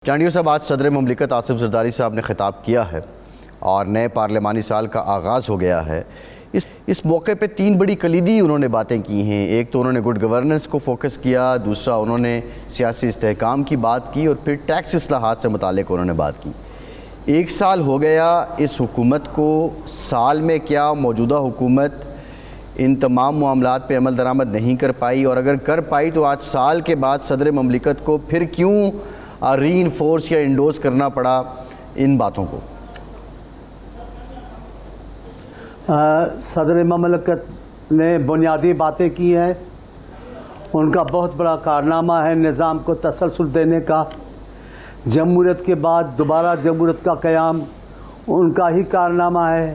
چانڈیو صاحب، آج صدر مملکت آصف زرداری صاحب نے خطاب کیا ہے اور نئے پارلیمانی سال کا آغاز ہو گیا ہے۔ اس موقع پہ تین بڑی کلیدی انہوں نے باتیں کی ہیں۔ ایک تو انہوں نے گڈ گورننس کو فوکس کیا، دوسرا انہوں نے سیاسی استحکام کی بات کی، اور پھر ٹیکس اصلاحات سے متعلق انہوں نے بات کی۔ ایک سال ہو گیا اس حکومت کو، سال میں کیا موجودہ حکومت ان تمام معاملات پہ عمل درآمد نہیں کر پائی، اور اگر کر پائی تو آج سال کے بعد صدر مملکت کو پھر کیوں ری انفورس یا انڈوز کرنا پڑا ان باتوں کو؟ صدر مملکت نے بنیادی باتیں کی ہیں۔ ان کا بہت بڑا کارنامہ ہے نظام کو تسلسل دینے کا۔ جمہوریت کے بعد دوبارہ جمہوریت کا قیام ان کا ہی کارنامہ ہے۔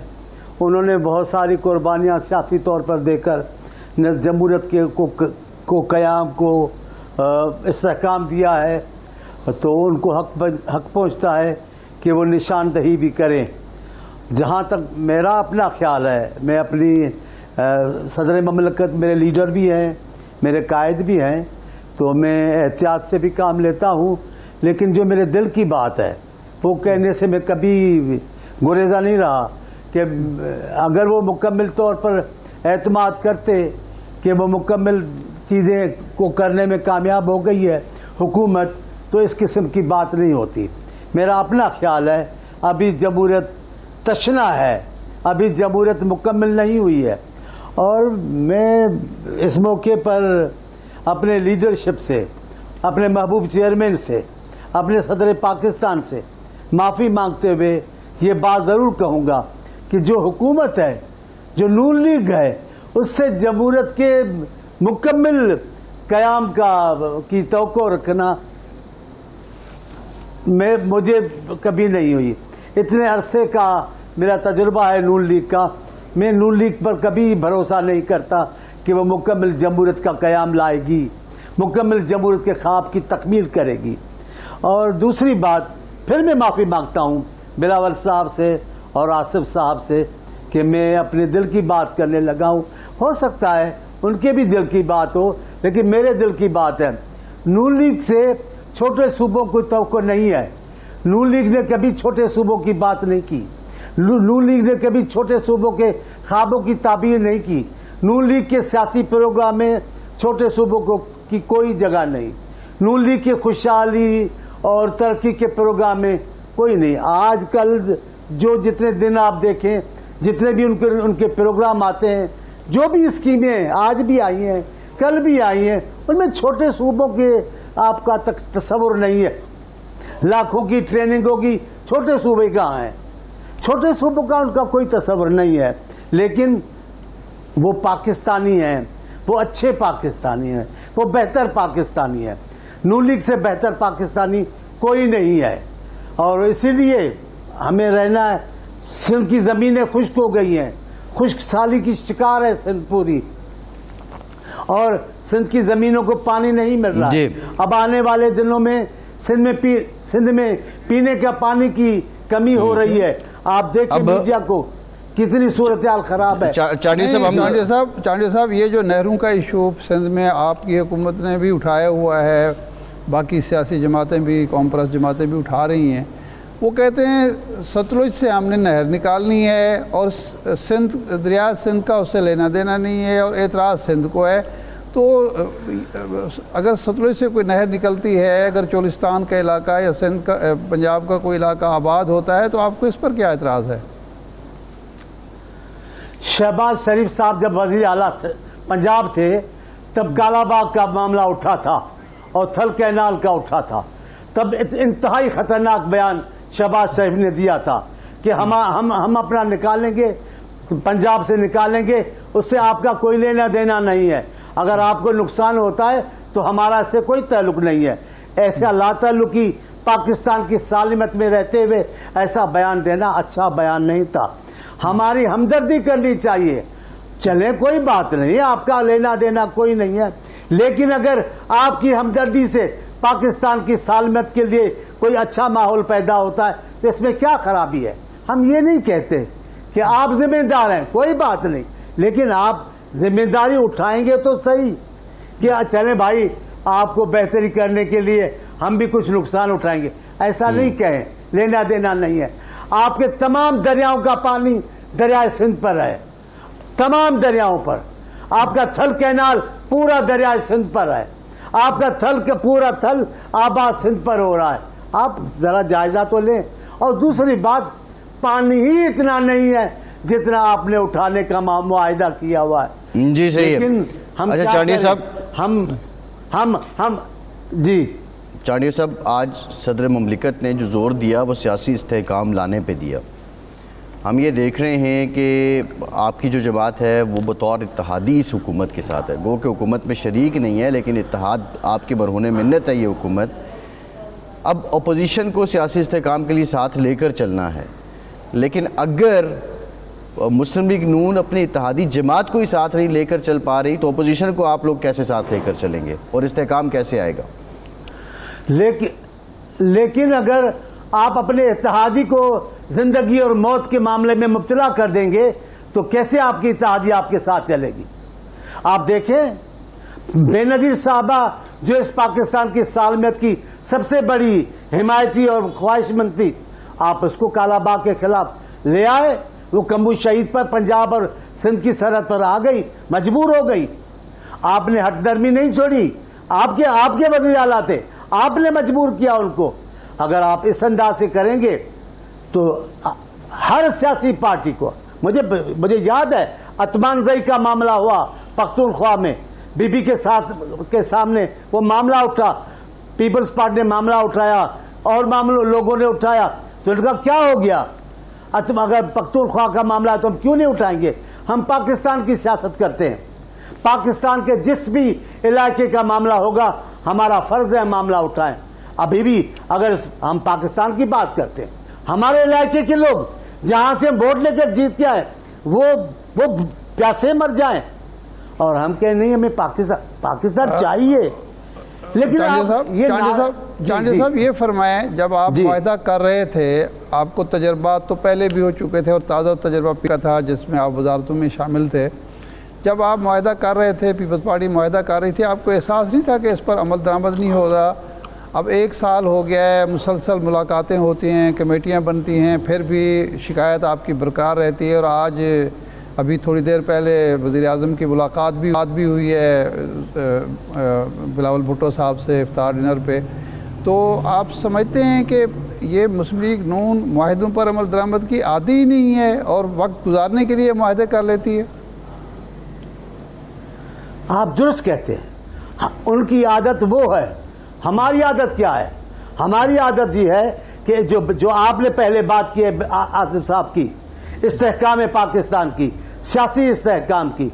انہوں نے بہت ساری قربانیاں سیاسی طور پر دے کر جمہوریت کو قیام کو استحکام دیا ہے، تو ان کو حق پہنچتا ہے کہ وہ نشاندہی بھی کریں۔ جہاں تک میرا اپنا خیال ہے، میں اپنی صدر مملکت میرے لیڈر بھی ہیں، میرے قائد بھی ہیں، تو میں احتیاط سے بھی کام لیتا ہوں، لیکن جو میرے دل کی بات ہے وہ کہنے سے میں کبھی گریزا نہیں رہا کہ اگر وہ مکمل طور پر اعتماد کرتے کہ وہ مکمل چیزیں کو کرنے میں کامیاب ہو گئی ہے حکومت، تو اس قسم کی بات نہیں ہوتی۔ میرا اپنا خیال ہے ابھی جمہوریت تشنا ہے، ابھی جمہوریت مکمل نہیں ہوئی ہے، اور میں اس موقع پر اپنے لیڈرشپ سے، اپنے محبوب چیئرمین سے، اپنے صدر پاکستان سے معافی مانگتے ہوئے یہ بات ضرور کہوں گا کہ جو حکومت ہے، جو نون لیگ ہے، اس سے جمہوریت کے مکمل قیام کی توقع رکھنا مجھے کبھی نہیں ہوئی۔ اتنے عرصے کا میرا تجربہ ہے نون لیگ کا، میں نون لیگ پر کبھی بھروسہ نہیں کرتا کہ وہ مکمل جمہوریت کا قیام لائے گی، مکمل جمہوریت کے خواب کی تکمیل کرے گی۔ اور دوسری بات، پھر میں معافی مانگتا ہوں بلاول صاحب سے اور آصف صاحب سے کہ میں اپنے دل کی بات کرنے لگا ہوں۔ ہو سکتا ہے ان کے بھی دل کی بات ہو، لیکن میرے دل کی بات ہے۔ نون لیگ سے چھوٹے صوبوں کو توقع نہیں ہے۔ نون لیگ نے کبھی چھوٹے صوبوں کی بات نہیں کی۔ نون لیگ نے کبھی چھوٹے صوبوں کے خوابوں کی تعبیر نہیں کی۔ نون لیگ کے سیاسی پروگرام میں چھوٹے صوبوں کی کوئی جگہ نہیں۔ نون لیگ کی خوشحالی اور ترقی کے پروگرام میں کوئی نہیں۔ آج کل جو جتنے دن آپ دیکھیں، جتنے بھی ان کے پروگرام آتے ہیں، جو بھی اسکیمیں آج بھی آئی ہیں، کل بھی آئی ہیں، ان میں چھوٹے صوبوں کے آپ کا تصور نہیں ہے۔ لاکھوں کی ٹریننگ ہوگی، چھوٹے صوبے کہاں ہیں؟ چھوٹے صوبوں کا ان کا کوئی تصور نہیں ہے، لیکن وہ پاکستانی ہیں، وہ اچھے پاکستانی ہیں، وہ بہتر پاکستانی ہیں۔ نون لیگ سے بہتر پاکستانی کوئی نہیں ہے، اور اسی لیے ہمیں رہنا ہے۔ سندھ کی زمینیں خشک ہو گئی ہیں، خشک سالی کی شکار ہے سندھ پوری، اور سندھ کی زمینوں کو پانی نہیں مل رہا ہے۔ اب آنے والے دنوں میں سندھ میں پینے کا پانی کی کمی ہو رہی ہے۔ آپ دیکھیں میڈیا کو کتنی صورتحال خراب ہے۔ چانڈیو صاحب، یہ جو نہروں کا ایشو سندھ میں آپ کی حکومت نے بھی اٹھایا ہوا ہے، باقی سیاسی جماعتیں بھی، قوم پرست جماعتیں بھی اٹھا رہی ہیں، وہ کہتے ہیں ستلج سے ہم نے نہر نکالنی ہے، اور سندھ، دریا سندھ کا اس سے لینا دینا نہیں ہے، اور اعتراض سندھ کو ہے۔ تو اگر ستلج سے کوئی نہر نکلتی ہے، اگر چولستان کا علاقہ یا سندھ کا، پنجاب کا کوئی علاقہ آباد ہوتا ہے، تو آپ کو اس پر کیا اعتراض ہے؟ شہباز شریف صاحب جب وزیر اعلیٰ پنجاب تھے، تب کالا باغ کا معاملہ اٹھا تھا اور تھل کینال کا اٹھا تھا۔ تب انتہائی خطرناک بیان شہباز شریف نے دیا تھا کہ ہم اپنا نکالیں گے، پنجاب سے نکالیں گے، اس سے آپ کا کوئی لینا دینا نہیں ہے، اگر آپ کو نقصان ہوتا ہے تو ہمارا اس سے کوئی تعلق نہیں ہے۔ ایسا لا تعلقی پاکستان کی سالمیت میں رہتے ہوئے ایسا بیان دینا اچھا بیان نہیں تھا۔ ہماری ہمدردی کرنی چاہیے، چلیں کوئی بات نہیں، آپ کا لینا دینا کوئی نہیں ہے، لیکن اگر آپ کی ہمدردی سے پاکستان کی سالمیت کے لیے کوئی اچھا ماحول پیدا ہوتا ہے تو اس میں کیا خرابی ہے؟ ہم یہ نہیں کہتے کہ آپ ذمہ دار ہیں، کوئی بات نہیں، لیکن آپ ذمہ داری اٹھائیں گے تو صحیح کہ چلیں بھائی آپ کو بہتری کرنے کے لیے ہم بھی کچھ نقصان اٹھائیں گے، ایسا نہیں کہیں، لینا دینا نہیں ہے۔ آپ کے تمام دریاؤں کا پانی دریائے سندھ پر ہے، تمام دریاؤں پر۔ آپ کا تھل کینال پورا دریائے سندھ پر ہے، آپ کا تھل کا پورا تھل آباد سندھ پر ہو رہا ہے۔ آپ ذرا جائزہ تو لیں۔ اور دوسری بات، پانی ہی اتنا نہیں ہے جتنا آپ نے اٹھانے کا معاہدہ کیا ہوا ہے۔ جی صحیح ہے۔ لیکن ہم اچھا کیا چانڈیا کریں؟ صاحب، ہم جی چانڈیا صاحب، آج صدر مملکت نے جو زور دیا وہ سیاسی استحکام لانے پہ دیا۔ ہم یہ دیکھ رہے ہیں کہ آپ کی جو جماعت ہے وہ بطور اتحادی اس حکومت کے ساتھ ہے، گو کہ حکومت میں شریک نہیں ہے لیکن اتحاد آپ کے برہنِ منت ہے یہ حکومت۔ اب اپوزیشن کو سیاسی استحکام کے لیے ساتھ لے کر چلنا ہے، لیکن اگر مسلم لیگ نون اپنی اتحادی جماعت کو ہی ساتھ نہیں لے کر چل پا رہی تو اپوزیشن کو آپ لوگ کیسے ساتھ لے کر چلیں گے اور استحکام کیسے آئے گا؟ لیکن اگر آپ اپنے اتحادی کو زندگی اور موت کے معاملے میں مبتلا کر دیں گے تو کیسے آپ کی اتحادی آپ کے ساتھ چلے گی؟ آپ دیکھیں، بے نظیر صاحبہ جو اس پاکستان کی سالمیت کی سب سے بڑی حمایتی اور خواہش مند تھی، آپ اس کو کالا باغ کے خلاف لے آئے، وہ کمبو شہید پر پنجاب اور سندھ کی سرحد پر آ گئی، مجبور ہو گئی۔ آپ نے ہٹ درمی نہیں چھوڑی، آپ کے وزیر اعلیٰ تھے، آپ نے مجبور کیا ان کو۔ اگر آپ اس انداز سے کریں گے تو ہر سیاسی پارٹی کو، مجھے یاد ہے اتمان زئی کا معاملہ ہوا پختونخوا میں، بی بی کے سامنے وہ معاملہ اٹھا، پیپلز پارٹی نے معاملہ اٹھایا اور لوگوں نے اٹھایا، تو ان کا کیا ہو گیا؟ اگر پختونخوا کا معاملہ ہے تو ہم کیوں نہیں اٹھائیں گے؟ ہم پاکستان کی سیاست کرتے ہیں، پاکستان کے جس بھی علاقے کا معاملہ ہوگا ہمارا فرض ہے معاملہ اٹھائیں۔ ابھی بھی اگر ہم پاکستان کی بات کرتے ہیں، ہمارے علاقے کے لوگ جہاں سے ہم ووٹ لے کر جیت کے آئے وہ پیاسے مر جائیں اور ہم کہیں نہیں ہمیں پاکستان چاہیے۔ لیکن چانڈیا صاحب یہ فرمائیں، جب آپ معاہدہ کر رہے تھے آپ کو تجربات تو پہلے بھی ہو چکے تھے اور تازہ تجربہ کا تھا جس میں آپ وزارتوں میں شامل تھے، جب آپ معاہدہ کر رہے تھے، پیپلز پارٹی معاہدہ کر رہی تھی، آپ کو احساس نہیں تھا کہ اس پر عمل درآمد نہیں ہوگا؟ اب 1 سال ہو گیا ہے، مسلسل ملاقاتیں ہوتی ہیں، کمیٹیاں بنتی ہیں، پھر بھی شکایت آپ کی برقرار رہتی ہے، اور آج ابھی تھوڑی دیر پہلے وزیر اعظم کی ملاقات بھی ہوئی ہے بلاول بھٹو صاحب سے افطار ڈنر پہ۔ تو آپ سمجھتے ہیں کہ یہ مسلم لیگ نون معاہدوں پر عمل درآمد کی عادی ہی نہیں ہے اور وقت گزارنے کے لیے معاہدے کر لیتی ہے؟ آپ درست کہتے ہیں، ان کی عادت وہ ہے، ہماری عادت کیا ہے؟ ہماری عادت یہ ہے کہ جو آپ نے پہلے بات کی ہے آصف صاحب کی، استحکام پاکستان کی، سیاسی استحکام کی،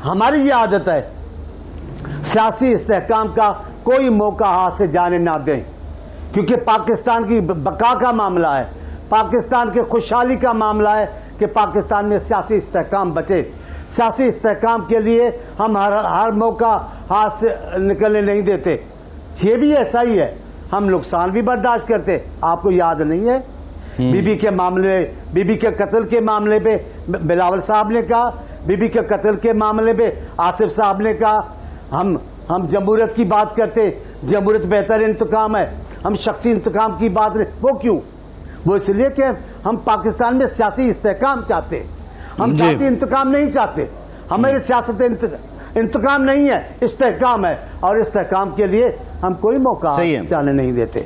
ہماری یہ عادت ہے سیاسی استحکام کا کوئی موقع ہاتھ سے جانے نہ دیں، کیونکہ پاکستان کی بقا کا معاملہ ہے، پاکستان کے خوشحالی کا معاملہ ہے کہ پاکستان میں سیاسی استحکام بچے۔ سیاسی استحکام کے لیے ہم ہر موقع ہاتھ سے نکلنے نہیں دیتے۔ یہ بھی ایسا ہی ہے، ہم نقصان بھی برداشت کرتے۔ آپ کو یاد نہیں ہے بی بی کے معاملے، بی بی کے قتل کے معاملے پہ بلاول صاحب نے کہا، بی بی کے قتل کے معاملے پہ آصف صاحب نے کہا، ہم جمہوریت کی بات کرتے، جمہوریت بہتر انتقام ہے، ہم شخصی انتقام کی بات نہیں۔ وہ کیوں؟ وہ اس لیے کہ ہم پاکستان میں سیاسی استحکام چاہتے ہیں، ہم ذاتی انتقام نہیں چاہتے۔ ہماری سیاست انتقام نہیں ہے، استحکام ہے، اور استحکام کے لیے ہم کوئی موقع جانے نہیں دیتے۔